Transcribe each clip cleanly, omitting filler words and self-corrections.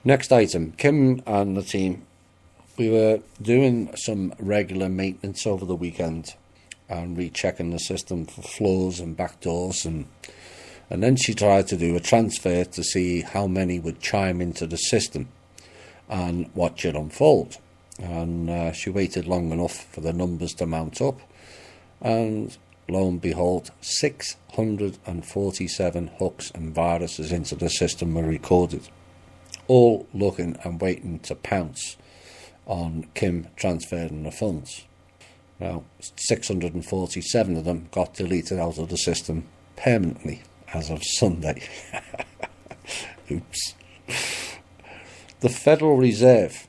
Next item, Kim and the team. We were doing some regular maintenance over the weekend and rechecking the system for flaws and backdoors, and then she tried to do a transfer to see how many would chime into the system and watch it unfold. And she waited long enough for the numbers to mount up, and lo and behold, 647 hooks and viruses into the system were recorded, all looking and waiting to pounce on Kim transferring the funds. Now, 647 of them got deleted out of the system permanently as of Sunday. Oops. The Federal Reserve,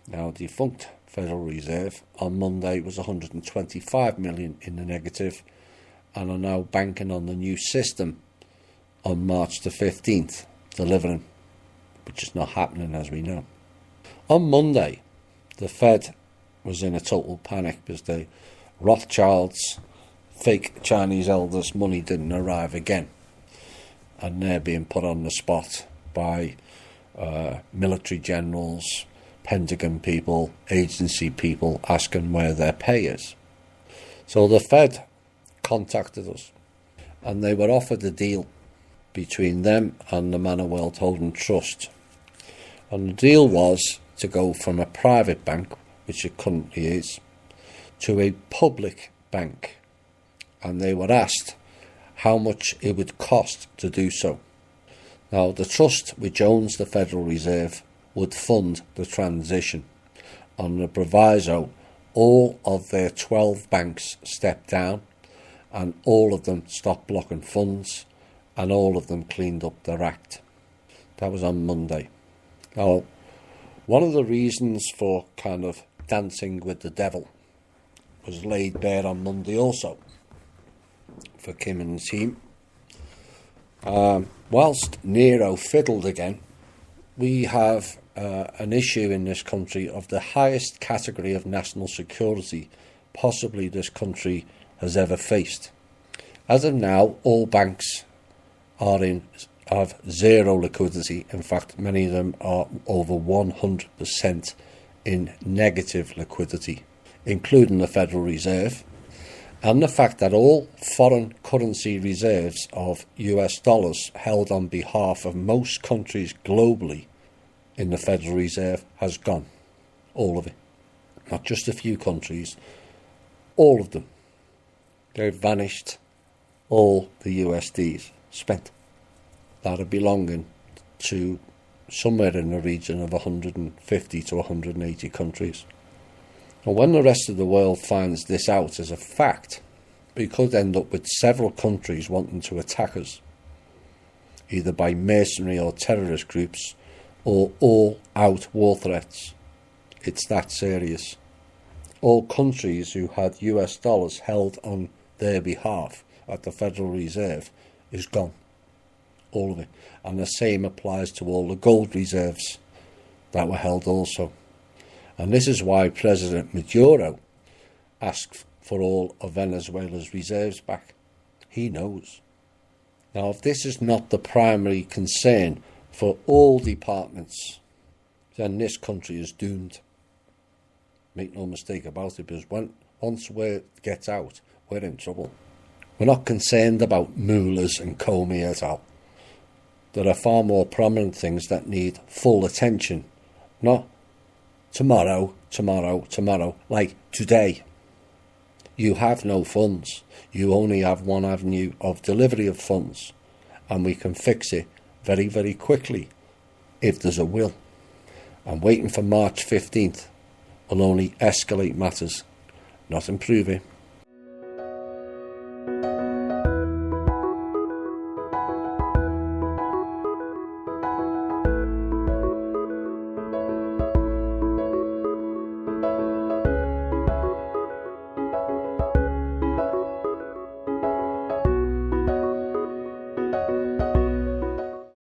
now defunct Federal Reserve, on Monday was 125 million in the negative, and are now banking on the new system on March the 15th, delivering, which is not happening as we know. On Monday, the Fed was in a total panic because the Rothschilds' fake Chinese elders' money didn't arrive again, and they're being put on the spot by military generals, Pentagon people, agency people asking where their pay is. So the Fed contacted us, and they were offered a deal between them and the Manor World Holding Trust. And the deal was to go from a private bank, which it currently is, to a public bank. And they were asked how much it would cost to do so. Now, the trust, which owns the Federal Reserve, would fund the transition. On the proviso, all of their 12 banks stepped down, and all of them stopped blocking funds, and all of them cleaned up their act. That was on Monday. Now, one of the reasons for kind of dancing with the devil was laid bare on Monday also for Kim and the team. Whilst Nero fiddled again, we have an issue in this country of the highest category of national security possibly this country has ever faced. As of now, all banks have zero liquidity. In fact, many of them are over 100% in negative liquidity, including the Federal Reserve, and the fact that all foreign currency reserves of US dollars held on behalf of most countries globally in the Federal Reserve has gone. All of it. Not just a few countries, all of them. They've vanished. All the USDs spent. That are belonging to somewhere in the region of 150 to 180 countries. And when the rest of the world finds this out as a fact, we could end up with several countries wanting to attack us, either by mercenary or terrorist groups, or all-out war threats. It's that serious. All countries who had US dollars held on their behalf at the Federal Reserve is gone. All of it. And the same applies to all the gold reserves that were held also. And this is why President Maduro asked for all of Venezuela's reserves back. He knows. Now, if this is not the primary concern for all departments, then this country is doomed. Make no mistake about it, because once word gets out, we're in trouble. We're not concerned about mullahs and Comey et al. There are far more prominent things that need full attention. Not tomorrow, like today. You have no funds. You only have one avenue of delivery of funds, and we can fix it very, very quickly if there's a will. And waiting for March 15th will only escalate matters, not improve it.